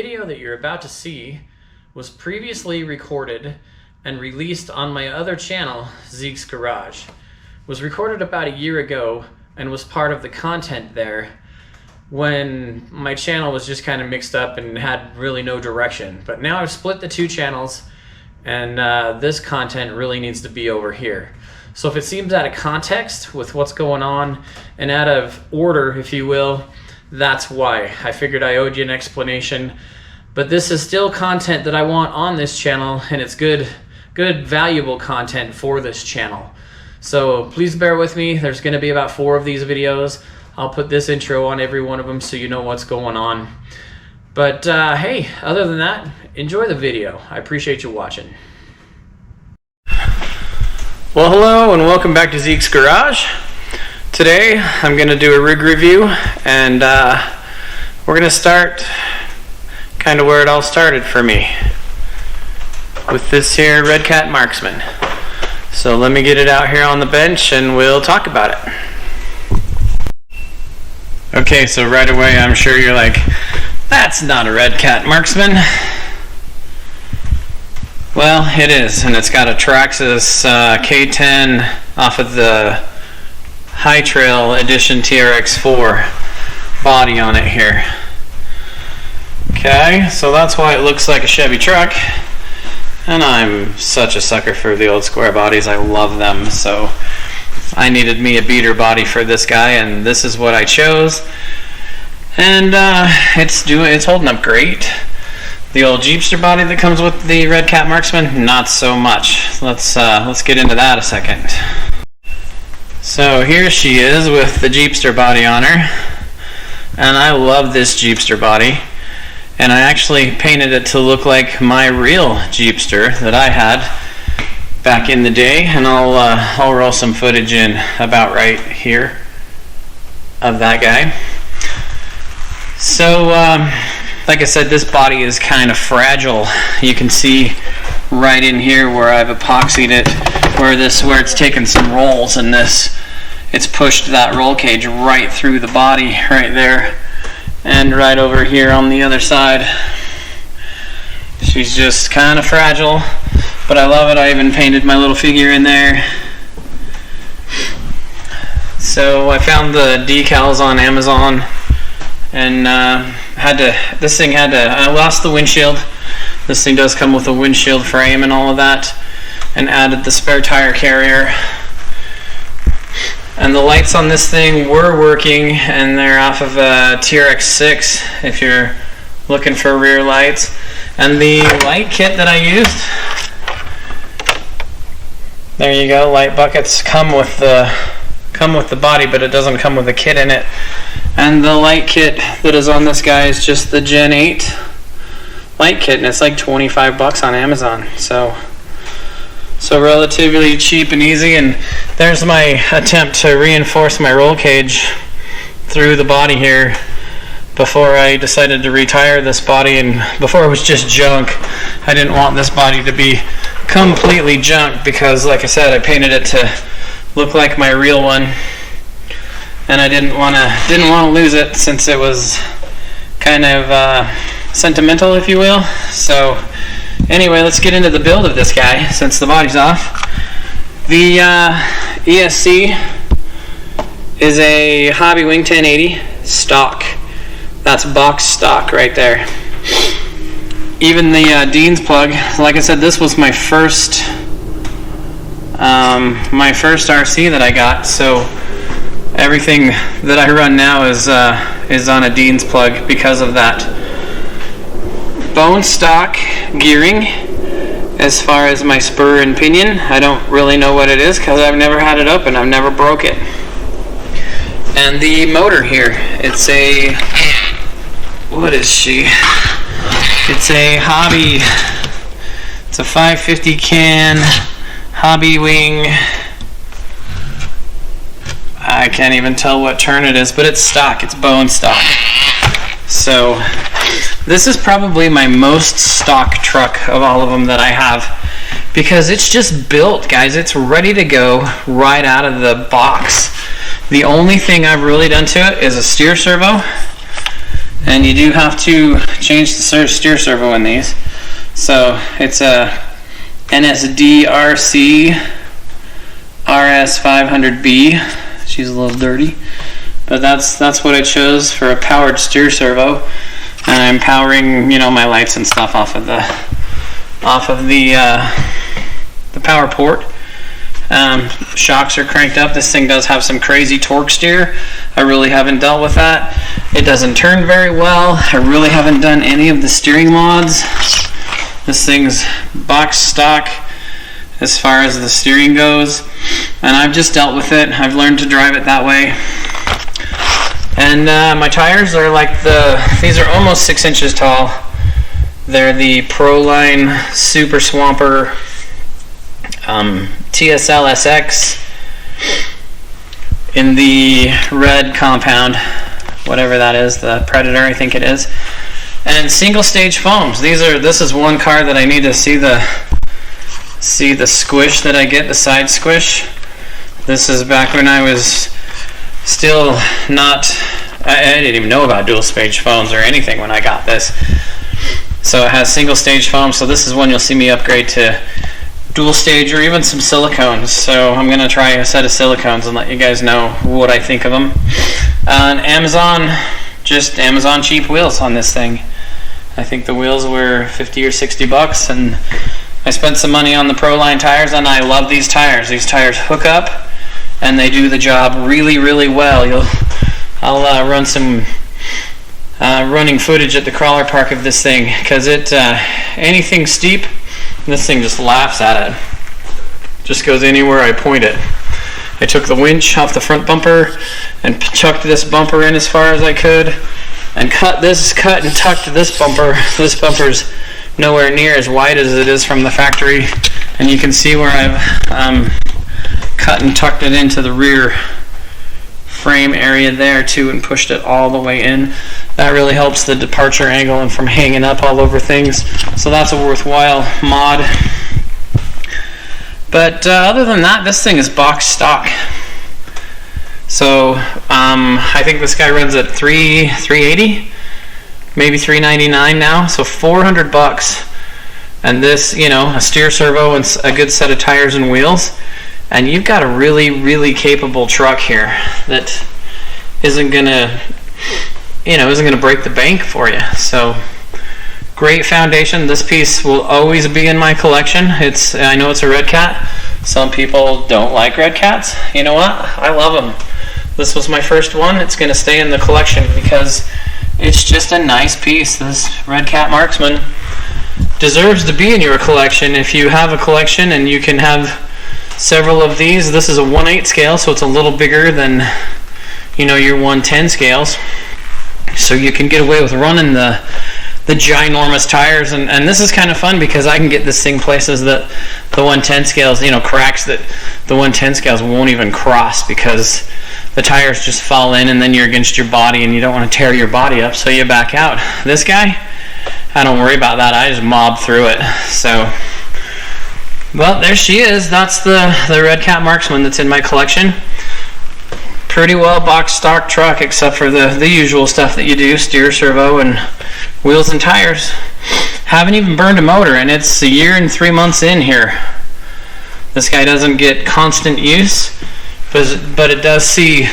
video that you're about to see was previously recorded and released on my other channel, Zeke's Garage. It was recorded about a year ago and was part of the content there when my channel was just kind of mixed up and had really no direction. But now I've split the two channels, and this content really needs to be over here. So if it seems out of context with what's going on and out of order, if you will, that's why. I figured I owed you an explanation. But this is still content that I want on this channel, and it's good, valuable content for this channel. So please bear with me. There's going to be about 4 of these videos. I'll put this intro on every one of them so you know what's going on. But hey, other than that, enjoy the video. I appreciate you watching. Well, hello and welcome back to Zeke's Garage. Today I'm going to do a rig review, and we're going to start kind of where it all started for me, with this here Redcat Marksman. So let me get it out here on the bench and we'll talk about it. Okay, so right away I'm sure you're like, that's not a Redcat Marksman. Well, it is, and it's got a Traxxas K10 off of the High Trail Edition TRX4 body on it here. Okay, so that's why it looks like a Chevy truck, and I'm such a sucker for the old square bodies. I love them, so I needed me a beater body for this guy, and this is what I chose. And it's holding up great. The old Jeepster body that comes with the Redcat Marksman, not so much. Let's get into that a second. So here she is with the Jeepster body on her, and I love this Jeepster body. And I actually painted it to look like my real Jeepster that I had back in the day, and I'll roll some footage in about right here of that guy. So like I said, this body is kind of fragile. You can see right in here where I've epoxied it, where it's taken some rolls, and it's pushed that roll cage right through the body right there, and right over here on the other side. She's just kind of fragile, but I love it. I even painted my little figure in there. So I found the decals on Amazon, and I lost the windshield. This thing does come with a windshield frame and all of that, and added the spare tire carrier. And the lights on this thing were working, and they're off of a TRX6 if you're looking for rear lights. And the light kit that I used, there you go, light buckets come with the body, but it doesn't come with a kit in it. And the light kit that is on this guy is just the Gen 8 light kit, and it's like 25 bucks on Amazon. So relatively cheap and easy. And there's my attempt to reinforce my roll cage through the body here before I decided to retire this body, and before it was just junk. I didn't want this body to be completely junk because, like I said, I painted it to look like my real one, and I didn't want to lose it since it was kind of sentimental, if you will. So anyway, let's get into the build of this guy since the body's off. The ESC is a Hobby Wing 1080 stock. That's box stock right there. Even the Dean's plug, like I said, this was my first RC that I got, so everything that I run now is on a Dean's plug because of that. Bone stock gearing as far as my spur and pinion. I don't really know what it is because I've never had it open. I've never broke it. And the motor here, it's a, what is she? It's a Hobby, it's a 550 can Hobby Wing. I can't even tell what turn it is, but it's stock, it's bone stock. So this is probably my most stock truck of all of them that I have, because it's just built, guys. It's ready to go right out of the box. The only thing I've really done to it is a steer servo And you do have to change the steer servo in these. So it's a NSD-RC RS500B. She's a little dirty, but that's what I chose for a powered steer servo. And I'm powering, you know, my lights and stuff off of the power port. Shocks are cranked up. This thing does have some crazy torque steer. I really haven't dealt with that. It doesn't turn very well. I really haven't done any of the steering mods. This thing's box stock as far as the steering goes, and I've just dealt with it. I've learned to drive it that way. And my tires are like these are almost 6 inches tall. They're the Proline Super Swamper TSL SX in the red compound, whatever that is, the Predator I think it is. And single stage foams. This is one car that I need to see the squish that I get, the side squish. This is back when I was still not, I didn't even know about dual stage foams or anything when I got this. So it has single stage foam, so this is one you'll see me upgrade to dual stage or even some silicones. So I'm going to try a set of silicones and let you guys know what I think of them. On Amazon, just Amazon cheap wheels on this thing. I think the wheels were 50 or 60 bucks, and I spent some money on the Proline tires, and I love these tires. These tires hook up and they do the job really, really well. I'll run some running footage at the crawler park of this thing, because anything steep, this thing just laughs at it. Just goes anywhere I point it. I took the winch off the front bumper and chucked this bumper in as far as I could, and cut and tucked this bumper. This bumper's nowhere near as wide as it is from the factory, and you can see where I've cut and tucked it into the rear frame area there too, and pushed it all the way in. That really helps the departure angle and from hanging up all over things, so that's a worthwhile mod. But other than that, this thing is box stock. So I think this guy runs at $380, maybe $399 now, so 400 bucks. And this, you know, a steer servo and a good set of tires and wheels, and you've got a really, really capable truck here that isn't gonna break the bank for you. So great foundation. This piece will always be in my collection. I know it's a Redcat. Some people don't like Redcats. You know what? I love them. This was my first one. It's going to stay in the collection because it's just a nice piece. This Redcat Marksman deserves to be in your collection. If you have a collection and you can have several of these, this is a 1/8 scale, so it's a little bigger than, you know, your 110 scales. So you can get away with running the ginormous tires, and this is kind of fun because I can get this thing places that the 110 scales, you know, cracks that the 110 scales won't even cross, because the tires just fall in and then you're against your body and you don't want to tear your body up, so you back out. This guy, I don't worry about that. I just mob through it. So, well, there she is. That's the Redcat Marksman that's in my collection. Pretty well box stock truck, except for the usual stuff that you do, steer servo and wheels and tires. Haven't even burned a motor, and it's a year and 3 months in here. This guy doesn't get constant use, but it does see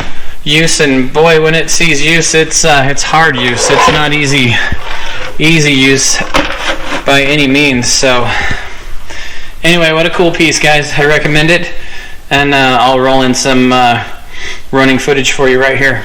use, and boy, when it sees use, it's hard use. It's not easy use by any means. So anyway, what a cool piece, guys. I recommend it, and I'll roll in some running footage for you right here.